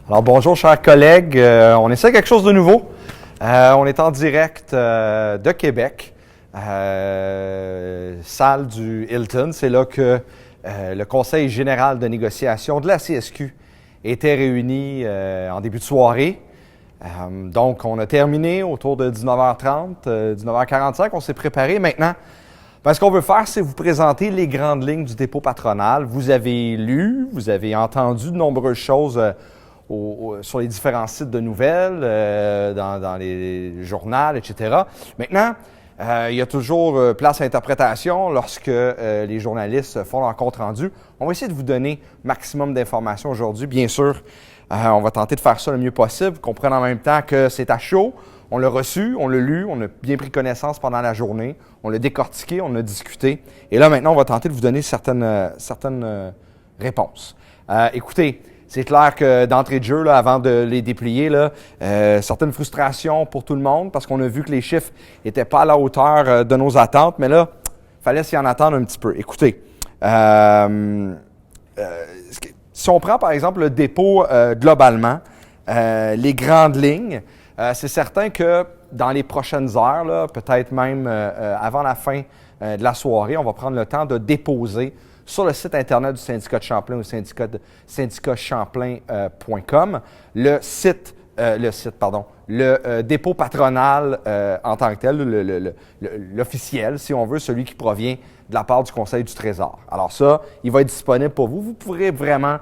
Alors bonjour chers collègues, on essaie quelque chose de nouveau. On est en direct de Québec, salle du Hilton. C'est là que le Conseil général de négociation de la CSQ était réuni en début de soirée. Donc on a terminé autour de 19h30, 19h45, on s'est préparé. Maintenant, ce qu'on veut faire, c'est vous présenter les grandes lignes du dépôt patronal. Vous avez lu, vous avez entendu de nombreuses choses sur les différents sites de nouvelles, dans les journaux, etc. Maintenant, il y a toujours place à interprétation lorsque les journalistes font leur compte-rendu. On va essayer de vous donner maximum d'informations aujourd'hui. Bien sûr, on va tenter de faire ça le mieux possible, comprendre en même temps que c'est à chaud. On l'a reçu, on l'a lu, on a bien pris connaissance pendant la journée, on l'a décortiqué, on a discuté. Et là, maintenant, on va tenter de vous donner certaines réponses. Écoutez, c'est clair que d'entrée de jeu, là, avant de les déplier, là, certaines frustrations pour tout le monde parce qu'on a vu que les chiffres n'étaient pas à la hauteur de nos attentes, mais là, il fallait s'y en attendre un petit peu. Écoutez, si on prend par exemple le dépôt globalement, les grandes lignes, c'est certain que dans les prochaines heures, là, peut-être même avant la fin de la soirée, on va prendre le temps de déposer sur le site Internet du syndicat de Champlain, au syndicatchamplain.com, le dépôt patronal en tant que tel, l'officiel, si on veut, celui qui provient de la part du Conseil du Trésor. Alors ça, il va être disponible pour vous. Vous pourrez vraiment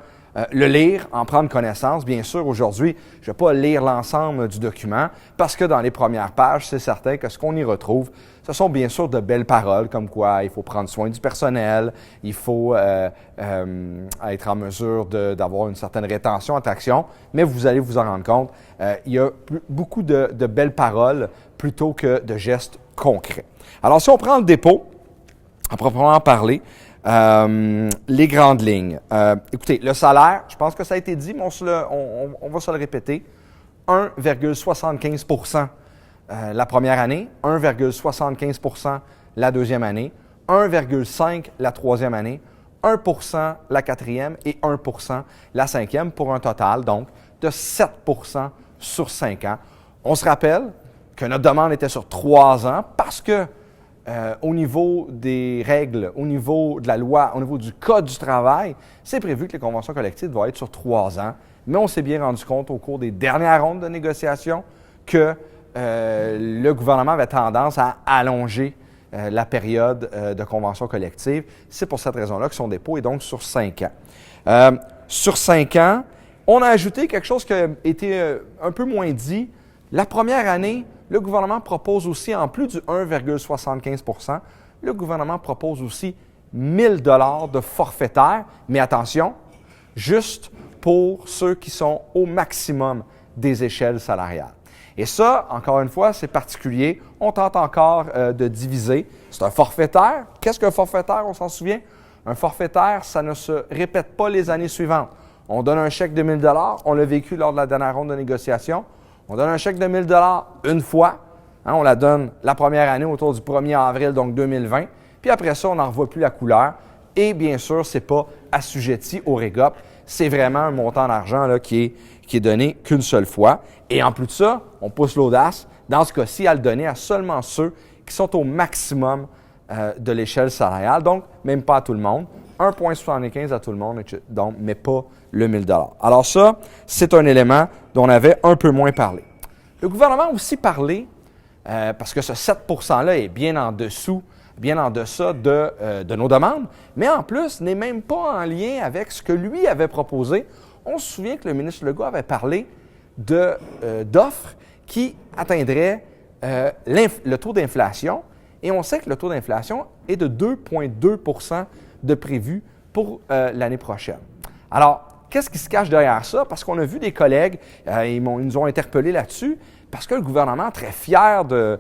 le lire, en prendre connaissance. Bien sûr, aujourd'hui, je ne vais pas lire l'ensemble du document parce que dans les premières pages, c'est certain que ce qu'on y retrouve, ce sont bien sûr de belles paroles comme quoi il faut prendre soin du personnel, il faut être en mesure d'avoir une certaine rétention, attraction, mais vous allez vous en rendre compte, il y a beaucoup de belles paroles plutôt que de gestes concrets. Alors, si on prend le dépôt, à proprement parler, les grandes lignes. Écoutez, le salaire, je pense que ça a été dit, mais on va se le répéter, 1,75 % la première année, 1,75 % la deuxième année, 1,5 % la troisième année, 1 % la quatrième et 1 % la cinquième pour un total, donc, de 7 % sur 5 ans. On se rappelle que notre demande était sur 3 ans parce que au niveau des règles, au niveau de la loi, au niveau du Code du travail, c'est prévu que les conventions collectives vont être sur 3 ans. Mais on s'est bien rendu compte au cours des dernières rondes de négociation que le gouvernement avait tendance à allonger la période de convention collective. C'est pour cette raison-là que son dépôt est donc sur 5 ans. Sur 5 ans, on a ajouté quelque chose qui a été un peu moins dit. La première année, le gouvernement propose aussi, en plus du 1,75 %, le gouvernement propose aussi 1 000 $ de forfaitaire, mais attention, juste pour ceux qui sont au maximum des échelles salariales. Et ça, encore une fois, c'est particulier. On tente encore de diviser. C'est un forfaitaire. Qu'est-ce qu'un forfaitaire? On s'en souvient? Un forfaitaire, ça ne se répète pas les années suivantes. On donne un chèque de 1 000 $, on l'a vécu lors de la dernière ronde de négociation. On donne un chèque de 1 000 $ une fois. Hein, on la donne la première année autour du 1er avril, donc 2020. Puis après ça, on n'en revoit plus la couleur. Et bien sûr, ce n'est pas assujetti au REGOP. C'est vraiment un montant d'argent là, qui est donné qu'une seule fois. Et en plus de ça, on pousse l'audace, dans ce cas-ci, à le donner à seulement ceux qui sont au maximum de l'échelle salariale. Donc, même pas à tout le monde. 1,75 à tout le monde, donc, mais pas le 1 000 $. Alors ça, c'est un élément dont on avait un peu moins parlé. Le gouvernement a aussi parlé, parce que ce 7 % est bien en dessous, bien en deçà de nos demandes, mais en plus n'est même pas en lien avec ce que lui avait proposé. On se souvient que le ministre Legault avait parlé d'offres qui atteindraient le taux d'inflation, et on sait que le taux d'inflation est de 2,2 % de prévu pour l'année prochaine. Alors, qu'est-ce qui se cache derrière ça? Parce qu'on a vu des collègues, ils nous ont interpellés là-dessus, parce que le gouvernement, très fier de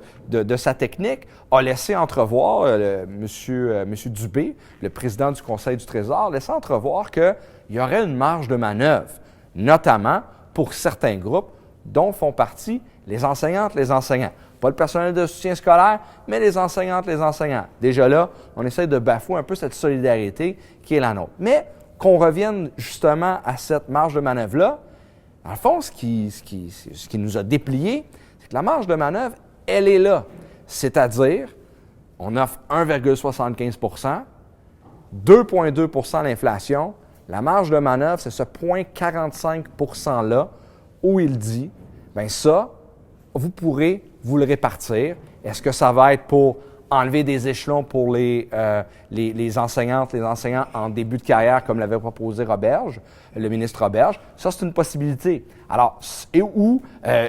sa technique, a laissé entrevoir, M. Dubé, le président du Conseil du Trésor, laissé entrevoir qu'il y aurait une marge de manœuvre, notamment pour certains groupes dont font partie les enseignantes, les enseignants. Pas le personnel de soutien scolaire, mais les enseignantes, les enseignants. Déjà là, on essaie de bafouer un peu cette solidarité qui est la nôtre. Mais qu'on revienne justement à cette marge de manœuvre-là, Dans le fond, ce qui nous a déplié, c'est que la marge de manœuvre, elle est là. C'est-à-dire, on offre 1,75 2,2 l'inflation. La marge de manœuvre, c'est ce 0,45 %-là où il dit, bien ça, vous pourrez vous le répartir. Est-ce que ça va être pour enlever des échelons pour les enseignantes, les enseignants en début de carrière, comme l'avait proposé Roberge, le ministre Roberge? Ça, c'est une possibilité. Alors, ou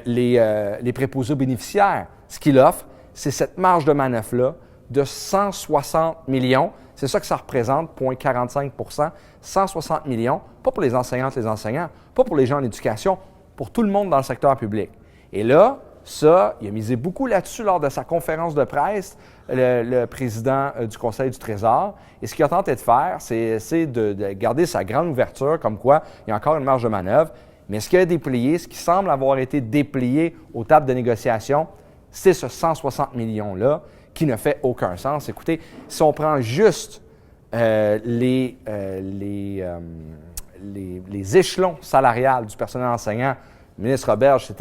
les préposés aux bénéficiaires, ce qu'il offre, c'est cette marge de manœuvre-là de 160 millions. C'est ça que ça représente, 0,45 %, 160 millions, pas pour les enseignantes, les enseignants, pas pour les gens en éducation, pour tout le monde dans le secteur public. Et là, ça, il a misé beaucoup là-dessus lors de sa conférence de presse, le président du Conseil du Trésor. Et ce qu'il a tenté de faire, c'est de garder sa grande ouverture, comme quoi il y a encore une marge de manœuvre. Mais ce qui a déplié, ce qui semble avoir été déplié aux tables de négociation, c'est ce 160 millions-là qui ne fait aucun sens. Écoutez, si on prend juste les échelons salariales du personnel enseignant, le ministre Roberge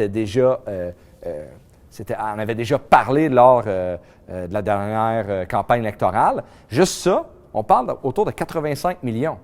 en avait déjà parlé lors de la dernière campagne électorale. Juste ça, on parle autour de 85 millions,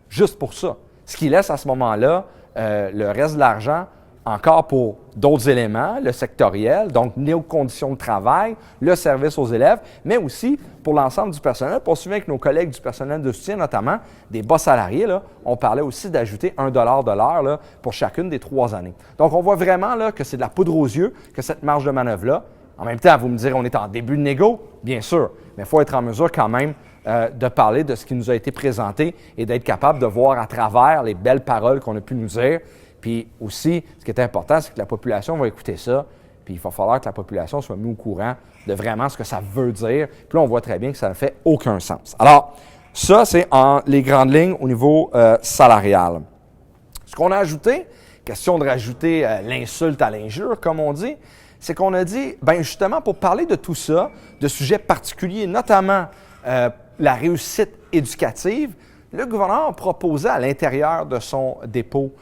juste pour ça. Ce qui laisse à ce moment-là le reste de l'argent encore pour d'autres éléments, le sectoriel, donc nos conditions de travail, le service aux élèves, mais aussi pour l'ensemble du personnel. On se souvient que nos collègues du personnel de soutien, notamment des bas salariés, là, on parlait aussi d'ajouter 1 $ de l'heure là, pour chacune des 3 années. Donc, on voit vraiment là, que c'est de la poudre aux yeux, que cette marge de manœuvre-là. En même temps, vous me direz, on est en début de négo, bien sûr, mais il faut être en mesure quand même de parler de ce qui nous a été présenté et d'être capable de voir à travers les belles paroles qu'on a pu nous dire. Puis aussi, ce qui est important, c'est que la population va écouter ça, puis il va falloir que la population soit mise au courant de vraiment ce que ça veut dire. Puis là, on voit très bien que ça ne fait aucun sens. Alors, ça, c'est en les grandes lignes au niveau salarial. Ce qu'on a ajouté, question de rajouter l'insulte à l'injure, comme on dit, c'est qu'on a dit, bien justement, pour parler de tout ça, de sujets particuliers, notamment la réussite éducative, le gouvernement a proposé à l'intérieur de son dépôt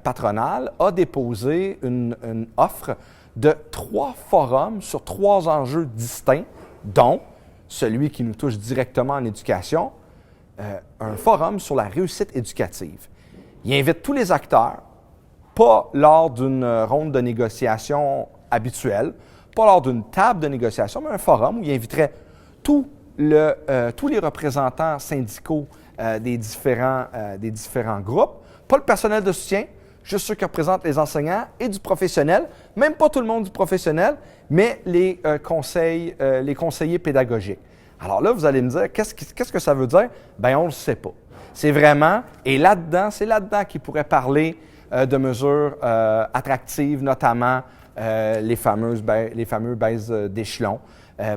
patronal, a déposé une offre de 3 forums sur 3 enjeux distincts, dont celui qui nous touche directement en éducation, un forum sur la réussite éducative. Il invite tous les acteurs, pas lors d'une ronde de négociation habituelle, pas lors d'une table de négociation, mais un forum où il inviterait tous les représentants syndicaux des différents groupes, pas le personnel de soutien, juste ceux qui représentent les enseignants et du professionnel, même pas tout le monde du professionnel, mais les conseillers pédagogiques. Alors là, vous allez me dire, qu'est-ce que ça veut dire? Bien, on ne le sait pas. C'est vraiment, et là-dedans, c'est là-dedans qu'ils pourraient parler de mesures attractives, notamment les fameux baisses d'échelons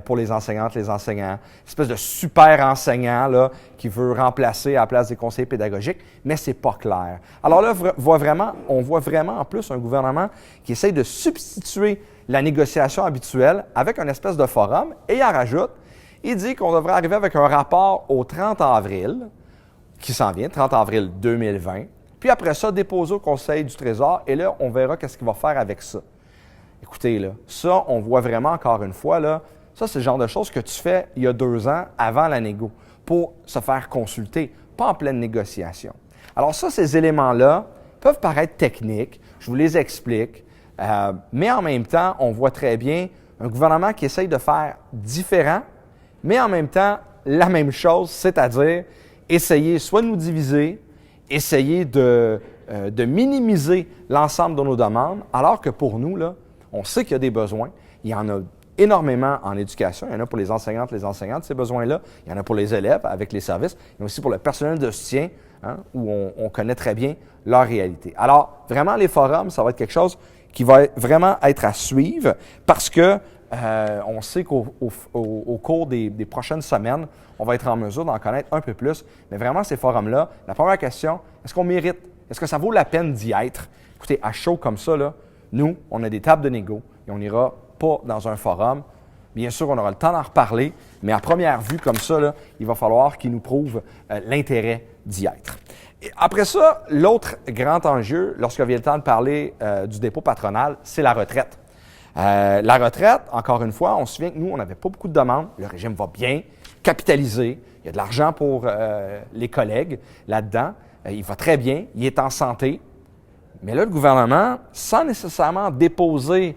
pour les enseignantes, les enseignants. Une espèce de super enseignant là, qui veut remplacer à la place des conseillers pédagogiques, mais ce n'est pas clair. Alors là, on voit vraiment en plus un gouvernement qui essaye de substituer la négociation habituelle avec un espèce de forum, et il en rajoute, il dit qu'on devrait arriver avec un rapport au 30 avril, qui s'en vient, 30 avril 2020, puis après ça, déposer au Conseil du Trésor, et là, on verra qu'est-ce qu'il va faire avec ça. Écoutez, là, ça, on voit vraiment encore une fois, là, ça, c'est le genre de choses que tu fais il y a 2 ans, avant la négo, pour se faire consulter, pas en pleine négociation. Alors ça, ces éléments-là peuvent paraître techniques, je vous les explique, mais en même temps, on voit très bien un gouvernement qui essaye de faire différent, mais en même temps, la même chose, c'est-à-dire essayer soit de nous diviser, essayer de minimiser l'ensemble de nos demandes, alors que pour nous, là, on sait qu'il y a des besoins, il y en a énormément en éducation. Il y en a pour les enseignantes, ces besoins-là. Il y en a pour les élèves avec les services. Il y en a aussi pour le personnel de soutien, où on connaît très bien leur réalité. Alors, vraiment, les forums, ça va être quelque chose qui va vraiment être à suivre parce que on sait qu'au cours des prochaines semaines, on va être en mesure d'en connaître un peu plus. Mais vraiment, ces forums-là, la première question, est-ce qu'on mérite? Est-ce que ça vaut la peine d'y être? Écoutez, à chaud comme ça, là, nous, on a des tables de négo et on n'ira pas dans un forum Bien sûr, on aura le temps d'en reparler, mais à première vue, comme ça, là, il va falloir qu'ils nous prouvent l'intérêt d'y être. Et après ça, l'autre grand enjeu, lorsqu'il vient le temps de parler du dépôt patronal, c'est la retraite. La retraite, encore une fois, on se souvient que nous, on n'avait pas beaucoup de demandes. Le régime va bien, capitalisé. Il y a de l'argent pour les collègues là-dedans. Il va très bien, il est en santé. Mais là, le gouvernement, sans nécessairement déposer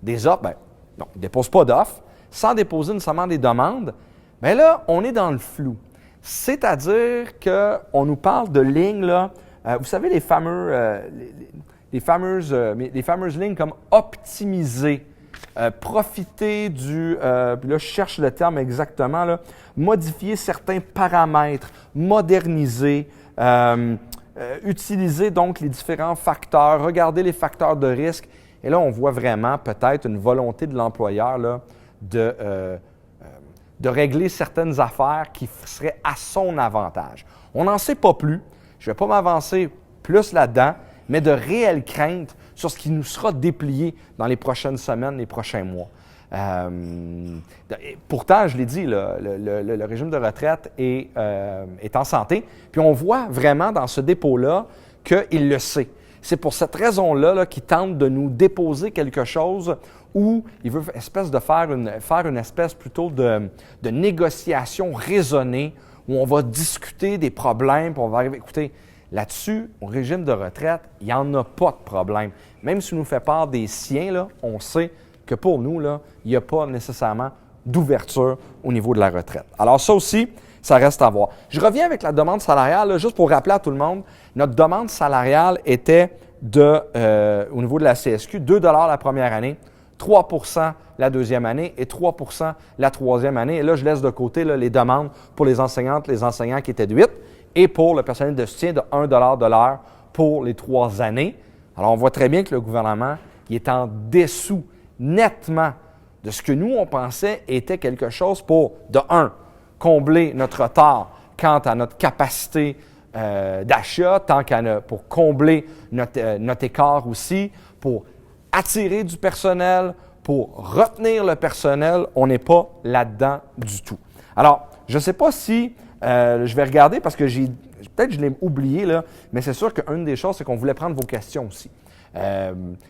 des offres, non, il ne dépose pas d'offres, sans déposer nécessairement des demandes, bien là, on est dans le flou. C'est-à-dire qu'on nous parle de lignes, là, vous savez, les fameuses lignes comme optimiser, profiter du, là je cherche le terme exactement, là, modifier certains paramètres, moderniser, utiliser donc les différents facteurs, regarder les facteurs de risque. Et là, on voit vraiment peut-être une volonté de l'employeur là, de régler certaines affaires qui seraient à son avantage. On n'en sait pas plus. Je ne vais pas m'avancer plus là-dedans, mais de réelles craintes sur ce qui nous sera déplié dans les prochaines semaines, les prochains mois. Pourtant, je l'ai dit, le régime de retraite est en santé. Puis on voit vraiment dans ce dépôt-là qu'il le sait. C'est pour cette raison-là qu'il tente de nous déposer quelque chose où il veut faire une espèce plutôt de négociation raisonnée, où on va discuter des problèmes, puis on va arriver, écoutez, là-dessus, au régime de retraite, il n'y en a pas de problème. Même si on nous fait part des siens, là, on sait que pour nous, là, il n'y a pas nécessairement d'ouverture au niveau de la retraite. Alors ça aussi, ça reste à voir. Je reviens avec la demande salariale, là, juste pour rappeler à tout le monde, notre demande salariale était au niveau de la CSQ, 2 $ la première année, 3 % la deuxième année et 3 % la troisième année. Et là, je laisse de côté là, les demandes pour les enseignantes, les enseignants qui étaient de 8 et pour le personnel de soutien de 1 $ de l'heure pour les 3 années. Alors, on voit très bien que le gouvernement il est en dessous nettement de ce que nous, on pensait était quelque chose pour, de un, combler notre retard quant à notre capacité d'achat, pour combler notre écart aussi, pour attirer du personnel, pour retenir le personnel. On n'est pas là-dedans du tout. Alors, je ne sais pas si je vais regarder parce que peut-être je l'ai oublié, là, mais c'est sûr qu'une des choses, c'est qu'on voulait prendre vos questions aussi.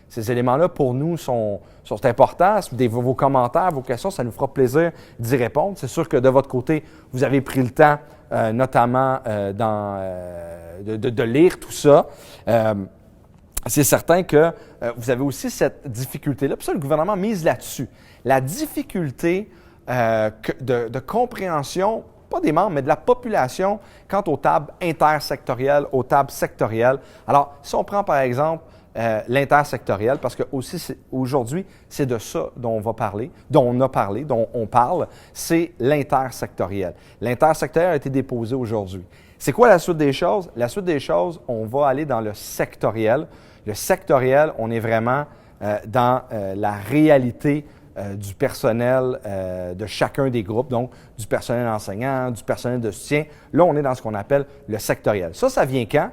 Ces éléments-là, pour nous, sont importants. Vos commentaires, vos questions, ça nous fera plaisir d'y répondre. C'est sûr que de votre côté, vous avez pris le temps, notamment de lire tout ça. C'est certain que vous avez aussi cette difficulté-là. Puis ça, le gouvernement mise là-dessus. La difficulté de compréhension, pas des membres, mais de la population quant aux tables intersectorielles, aux tables sectorielles. Alors, si on prend par exemple l'intersectoriel, parce que aussi aujourd'hui, c'est de ça dont on va parler, dont on parle, c'est l'intersectoriel. L'intersectoriel a été déposé aujourd'hui. C'est quoi la suite des choses? La suite des choses, on va aller dans le sectoriel. Le sectoriel, on est vraiment dans la réalité du personnel de chacun des groupes, donc du personnel enseignant, du personnel de soutien. Là, on est dans ce qu'on appelle le sectoriel. Ça vient quand?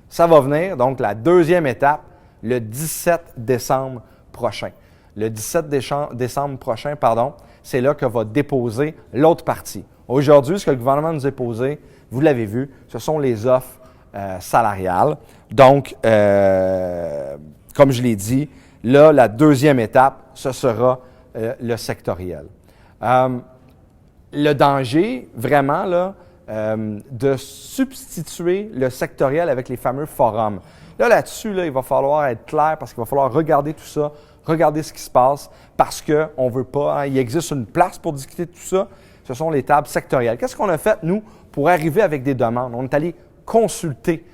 Ça va venir, donc la deuxième étape, le 17 décembre prochain. Le 17 décembre prochain, c'est là que va déposer l'autre partie. Aujourd'hui, ce que le gouvernement nous a posé, vous l'avez vu, ce sont les offres salariales. Donc, comme je l'ai dit, là, la deuxième étape, ce sera le sectoriel. Le danger, vraiment, là, de substituer le sectoriel avec les fameux forums. Là-dessus, il va falloir être clair parce qu'il va falloir regarder tout ça, regarder ce qui se passe parce qu'on ne veut pas, il existe une place pour discuter de tout ça, ce sont les tables sectorielles. Qu'est-ce qu'on a fait, nous, pour arriver avec des demandes? On est allé consulter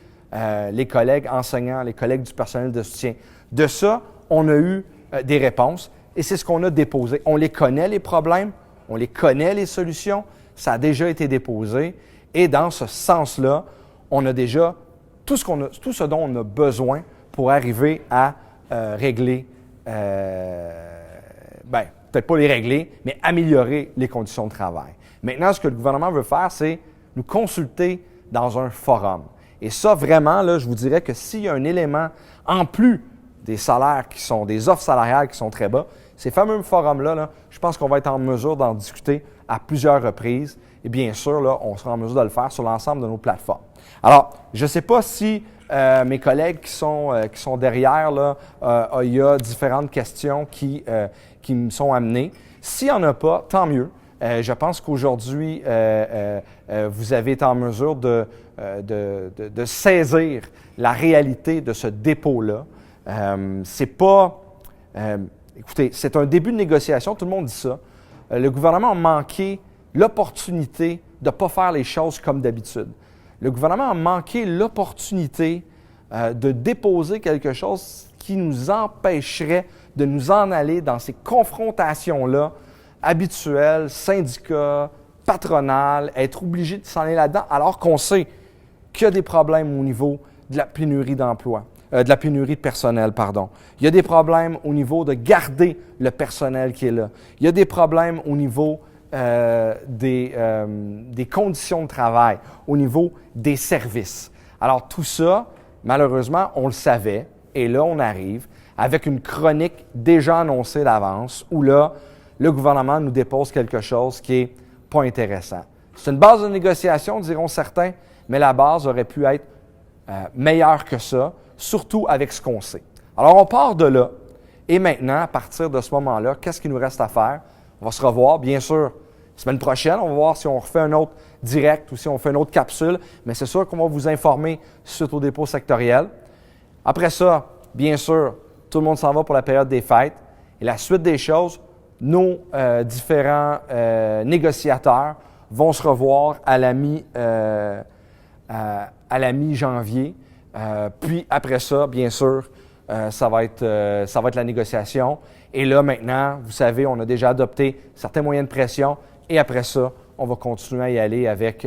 les collègues enseignants, les collègues du personnel de soutien. De ça, on a eu des réponses et c'est ce qu'on a déposé. On les connaît, les problèmes, on les connaît, les solutions, ça a déjà été déposé et dans ce sens-là, on a déjà tout ce dont on a besoin pour arriver à régler, peut-être pas les régler, mais améliorer les conditions de travail. Maintenant, ce que le gouvernement veut faire, c'est nous consulter dans un forum. Et ça, vraiment, là, je vous dirais que s'il y a un élément, en plus des salaires des offres salariales qui sont très bas. Ces fameux forums-là, là, je pense qu'on va être en mesure d'en discuter à plusieurs reprises. Et bien sûr, là, on sera en mesure de le faire sur l'ensemble de nos plateformes. Alors, je ne sais pas si mes collègues qui sont derrière, là, il y a différentes questions qui me sont amenées. S'il n'y en a pas, tant mieux. Je pense qu'aujourd'hui, vous avez été en mesure de saisir la réalité de ce dépôt-là. Écoutez, c'est un début de négociation, tout le monde dit ça. Le gouvernement a manqué l'opportunité de ne pas faire les choses comme d'habitude. Le gouvernement a manqué l'opportunité de déposer quelque chose qui nous empêcherait de nous en aller dans ces confrontations-là habituelles, syndicats, patronales, être obligé de s'en aller là-dedans alors qu'on sait qu'il y a des problèmes au niveau de la pénurie d'emploi. De la pénurie de personnel, pardon. Il y a des problèmes au niveau de garder le personnel qui est là. Il y a des problèmes au niveau des conditions de travail, au niveau des services. Alors tout ça, malheureusement, on le savait. Et là, on arrive avec une chronique déjà annoncée d'avance où là, le gouvernement nous dépose quelque chose qui n'est pas intéressant. C'est une base de négociation, diront certains, mais la base aurait pu être meilleure que ça, surtout avec ce qu'on sait. Alors, on part de là. Et maintenant, à partir de ce moment-là, qu'est-ce qu'il nous reste à faire? On va se revoir, bien sûr, semaine prochaine. On va voir si on refait un autre direct ou si on fait une autre capsule. Mais c'est sûr qu'on va vous informer suite au dépôt sectoriel. Après ça, bien sûr, tout le monde s'en va pour la période des fêtes. Et la suite des choses, nos différents négociateurs vont se revoir à la mi-janvier. Puis après ça, bien sûr, ça va être la négociation. Et là, maintenant, vous savez, on a déjà adopté certains moyens de pression. Et après ça, on va continuer à y aller avec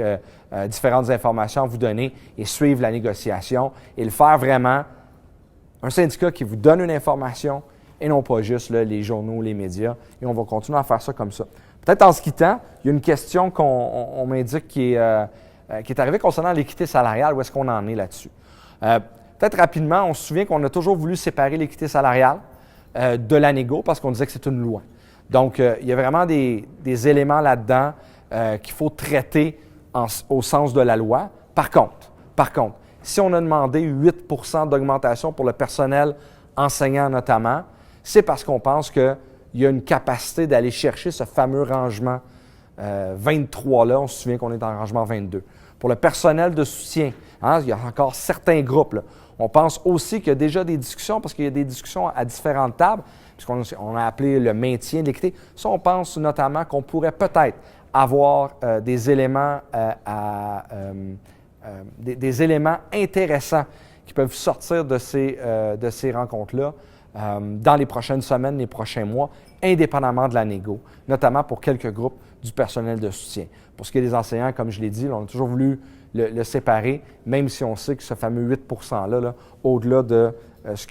différentes informations à vous donner et suivre la négociation et le faire vraiment un syndicat qui vous donne une information et non pas juste là, les journaux, les médias. Et on va continuer à faire ça comme ça. Peut-être en se quittant, il y a une question qu'on m'indique qui est arrivée concernant l'équité salariale. Où est-ce qu'on en est là-dessus? Peut-être rapidement, on se souvient qu'on a toujours voulu séparer l'équité salariale de la négo parce qu'on disait que c'est une loi. Donc, il y a vraiment des éléments là-dedans qu'il faut traiter au sens de la loi. Par contre, si on a demandé 8 d'augmentation pour le personnel enseignant notamment, c'est parce qu'on pense qu'il y a une capacité d'aller chercher ce fameux rangement 23-là. On se souvient qu'on est en rangement 22. Pour le personnel de soutien, il y a encore certains groupes, là. On pense aussi qu'il y a déjà des discussions, parce qu'il y a des discussions à différentes tables, puisqu'on a appelé le maintien de l'équité. Ça, on pense notamment qu'on pourrait peut-être avoir des éléments des éléments intéressants qui peuvent sortir de ces rencontres-là dans les prochaines semaines, les prochains mois, indépendamment de la négo, notamment pour quelques groupes du personnel de soutien. Pour ce qui est des enseignants, comme je l'ai dit, là, on a toujours voulu le séparer, même si on sait que ce fameux 8 %-là, là, au-delà de ce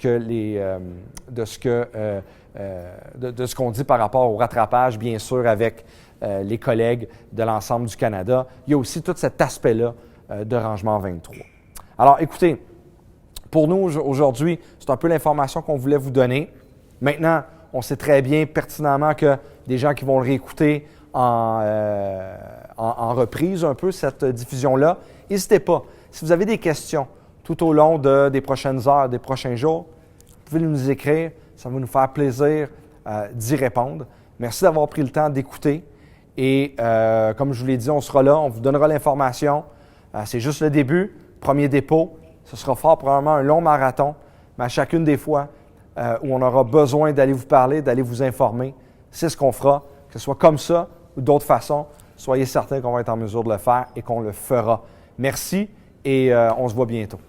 qu'on dit par rapport au rattrapage, bien sûr, avec les collègues de l'ensemble du Canada, il y a aussi tout cet aspect-là de rangement 23. Alors, écoutez, pour nous, aujourd'hui, c'est un peu l'information qu'on voulait vous donner. Maintenant, on sait très bien pertinemment que des gens qui vont le réécouter en reprise un peu, cette diffusion-là, n'hésitez pas. Si vous avez des questions tout au long des prochaines heures, des prochains jours, vous pouvez nous écrire. Ça va nous faire plaisir d'y répondre. Merci d'avoir pris le temps d'écouter. Et comme je vous l'ai dit, on sera là, on vous donnera l'information. C'est juste le début, premier dépôt. Ce sera fort probablement un long marathon, mais à chacune des fois où on aura besoin d'aller vous parler, d'aller vous informer, c'est ce qu'on fera, que ce soit comme ça ou d'autres façons. Soyez certains qu'on va être en mesure de le faire et qu'on le fera. Merci et on se voit bientôt.